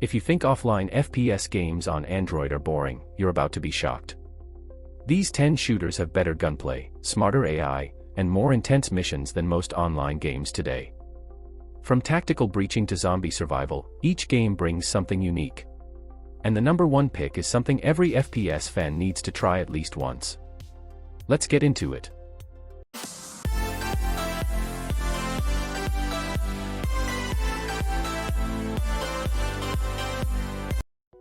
If you think offline FPS games on Android are boring, you're about to be shocked. These 10 shooters have better gunplay, smarter AI, and more intense missions than most online games today. From tactical breaching to zombie survival, each game brings something unique. And the number one pick is something every FPS fan needs to try at least once. Let's get into it.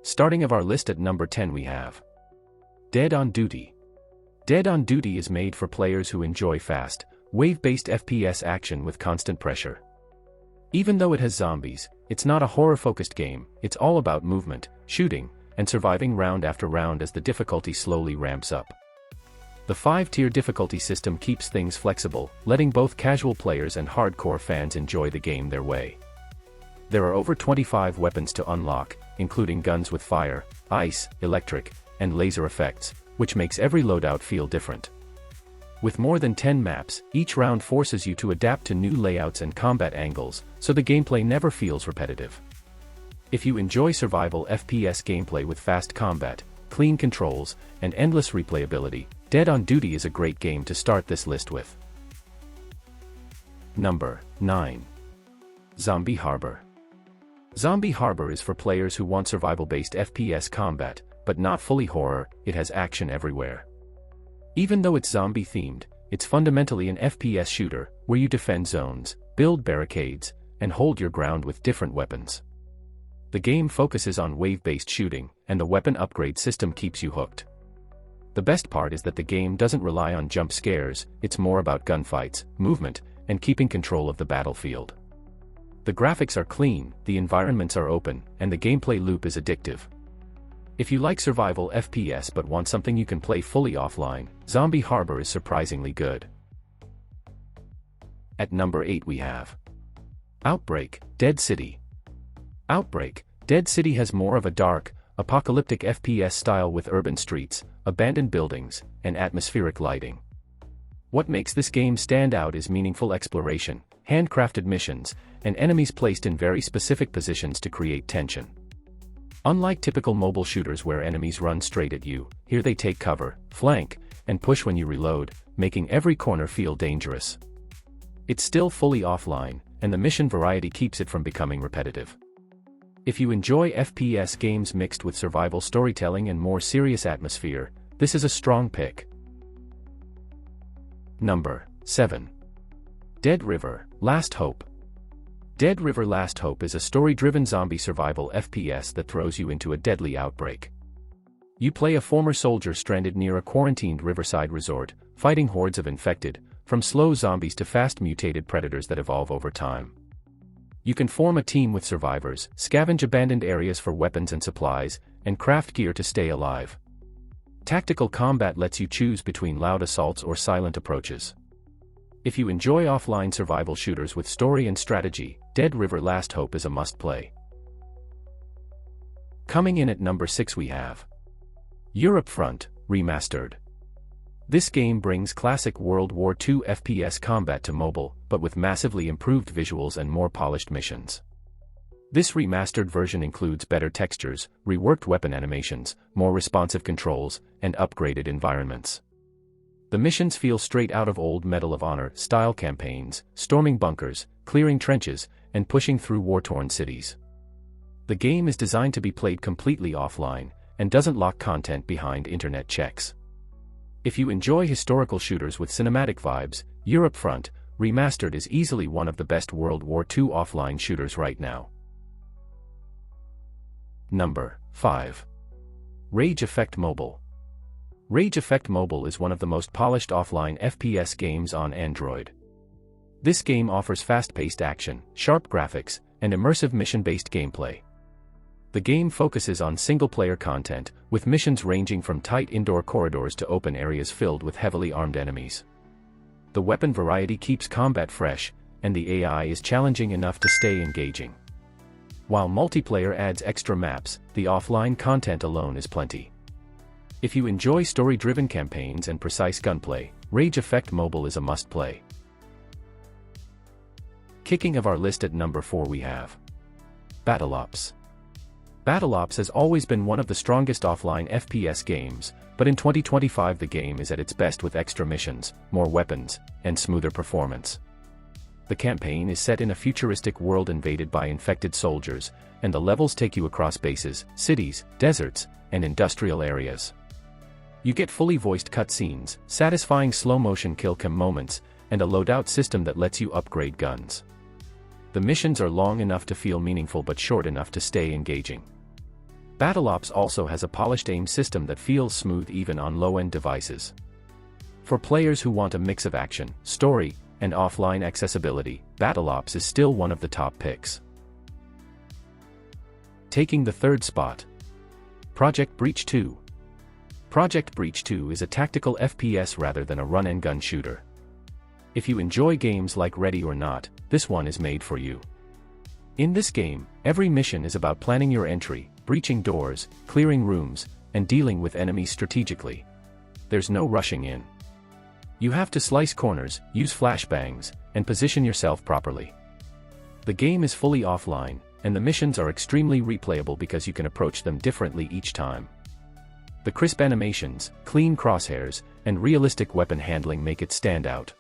Starting of our list at number 10 we have Dead on Duty. Dead on Duty is made for players who enjoy fast, wave-based FPS action with constant pressure. Even though it has zombies, it's not a horror-focused game, it's all about movement, shooting, and surviving round after round as the difficulty slowly ramps up. The 5-tier difficulty system keeps things flexible, letting both casual players and hardcore fans enjoy the game their way. There are over 25 weapons to unlock, including guns with fire, ice, electric, and laser effects, which makes every loadout feel different. With more than 10 maps, each round forces you to adapt to new layouts and combat angles, so the gameplay never feels repetitive. If you enjoy survival FPS gameplay with fast combat, clean controls, and endless replayability, Dead on Duty is a great game to start this list with. Number 9. Zombie Harbor. Zombie Harbor is for players who want survival-based FPS combat, but not fully horror. It has action everywhere. Even though it's zombie-themed, it's fundamentally an FPS shooter, where you defend zones, build barricades, and hold your ground with different weapons. The game focuses on wave-based shooting, and the weapon upgrade system keeps you hooked. The best part is that the game doesn't rely on jump scares, it's more about gunfights, movement, and keeping control of the battlefield. The graphics are clean, the environments are open, and the gameplay loop is addictive. If you like survival FPS but want something you can play fully offline, Zombie Harbor is surprisingly good. At number 8 we have Outbreak, Dead City. Outbreak, Dead City has more of a dark, apocalyptic FPS style with urban streets, abandoned buildings, and atmospheric lighting. What makes this game stand out is meaningful exploration, handcrafted missions, and enemies placed in very specific positions to create tension. Unlike typical mobile shooters where enemies run straight at you, here they take cover, flank, and push when you reload, making every corner feel dangerous. It's still fully offline, and the mission variety keeps it from becoming repetitive. If you enjoy FPS games mixed with survival storytelling and more serious atmosphere, this is a strong pick. Number 7. Dead River, Last Hope. Dead River Last Hope is a story-driven zombie survival FPS that throws you into a deadly outbreak. You play a former soldier stranded near a quarantined riverside resort, fighting hordes of infected, from slow zombies to fast mutated predators that evolve over time. You can form a team with survivors, scavenge abandoned areas for weapons and supplies, and craft gear to stay alive. Tactical combat lets you choose between loud assaults or silent approaches. If you enjoy offline survival shooters with story and strategy, Dead River Last Hope is a must-play. Coming in at number 6 we have Europe Front, Remastered. This game brings classic World War II FPS combat to mobile, but with massively improved visuals and more polished missions. This remastered version includes better textures, reworked weapon animations, more responsive controls, and upgraded environments. The missions feel straight out of old Medal of Honor style campaigns, storming bunkers, clearing trenches, and pushing through war-torn cities. The game is designed to be played completely offline, and doesn't lock content behind internet checks. If you enjoy historical shooters with cinematic vibes, Europe Front, Remastered is easily one of the best World War II offline shooters right now. Number 5. Rage Effect Mobile. Rage Effect Mobile is one of the most polished offline FPS games on Android. This game offers fast-paced action, sharp graphics, and immersive mission-based gameplay. The game focuses on single-player content, with missions ranging from tight indoor corridors to open areas filled with heavily armed enemies. The weapon variety keeps combat fresh, and the AI is challenging enough to stay engaging. While multiplayer adds extra maps, the offline content alone is plenty. If you enjoy story-driven campaigns and precise gunplay, Rage Effect Mobile is a must-play. Kicking of our list at number 4 we have BattleOps. BattleOps has always been one of the strongest offline FPS games, but in 2025 the game is at its best with extra missions, more weapons, and smoother performance. The campaign is set in a futuristic world invaded by infected soldiers, and the levels take you across bases, cities, deserts, and industrial areas. You get fully voiced cutscenes, satisfying slow-motion kill cam moments, and a loadout system that lets you upgrade guns. The missions are long enough to feel meaningful but short enough to stay engaging. BattleOps also has a polished aim system that feels smooth even on low-end devices. For players who want a mix of action, story, and offline accessibility, BattleOps is still one of the top picks. Taking the third spot. Project Breach 2. Project Breach 2 is a tactical FPS rather than a run-and-gun shooter. If you enjoy games like Ready or Not, this one is made for you. In this game, every mission is about planning your entry, breaching doors, clearing rooms, and dealing with enemies strategically. There's no rushing in. You have to slice corners, use flashbangs, and position yourself properly. The game is fully offline, and the missions are extremely replayable because you can approach them differently each time. The crisp animations, clean crosshairs, and realistic weapon handling make it stand out.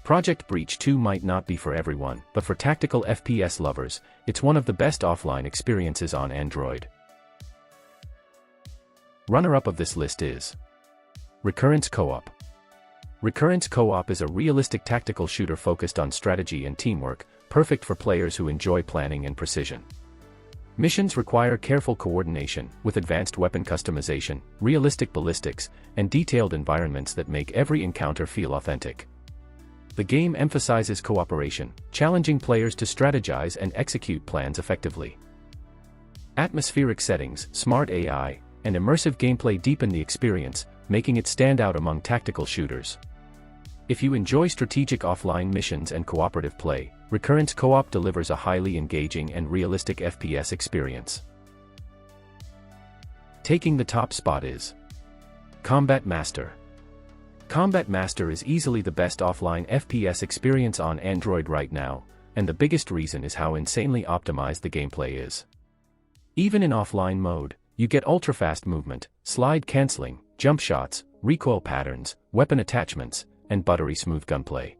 Project Breach 2 might not be for everyone, but for tactical FPS lovers, it's one of the best offline experiences on Android. Runner-up of this list is Recurrence Co-op. Recurrence Co-op is a realistic tactical shooter focused on strategy and teamwork, perfect for players who enjoy planning and precision. Missions require careful coordination, with advanced weapon customization, realistic ballistics, and detailed environments that make every encounter feel authentic. The game emphasizes cooperation, challenging players to strategize and execute plans effectively. Atmospheric settings, smart AI, and immersive gameplay deepen the experience, making it stand out among tactical shooters. If you enjoy strategic offline missions and cooperative play, Recurrence Co-op delivers a highly engaging and realistic FPS experience. Taking the top spot is Combat Master. Combat Master is easily the best offline FPS experience on Android right now, and the biggest reason is how insanely optimized the gameplay is. Even in offline mode, you get ultra-fast movement, slide canceling, jump shots, recoil patterns, weapon attachments, and buttery smooth gunplay.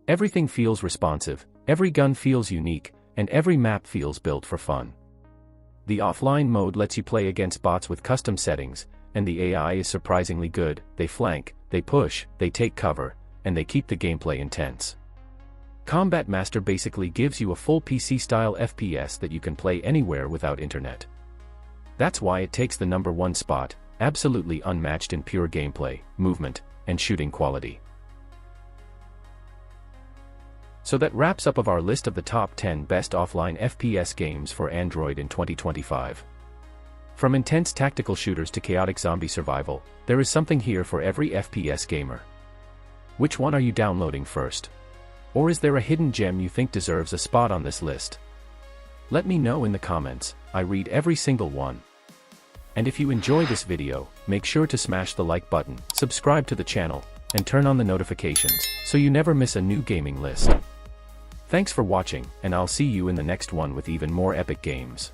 Everything feels responsive, every gun feels unique, and every map feels built for fun. The offline mode lets you play against bots with custom settings, and the AI is surprisingly good. They flank, they push, they take cover, and they keep the gameplay intense. Combat Master basically gives you a full PC-style FPS that you can play anywhere without internet. That's why it takes the #1 spot, absolutely unmatched in pure gameplay, movement, and shooting quality. So that wraps up of our list of the top 10 best offline FPS games for Android in 2025. From intense tactical shooters to chaotic zombie survival, there is something here for every FPS gamer. Which one are you downloading first? Or is there a hidden gem you think deserves a spot on this list? Let me know in the comments. I read every single one. And if you enjoy this video, make sure to smash the like button, subscribe to the channel, and turn on the notifications, so you never miss a new gaming list. Thanks for watching, and I'll see you in the next one with even more epic games.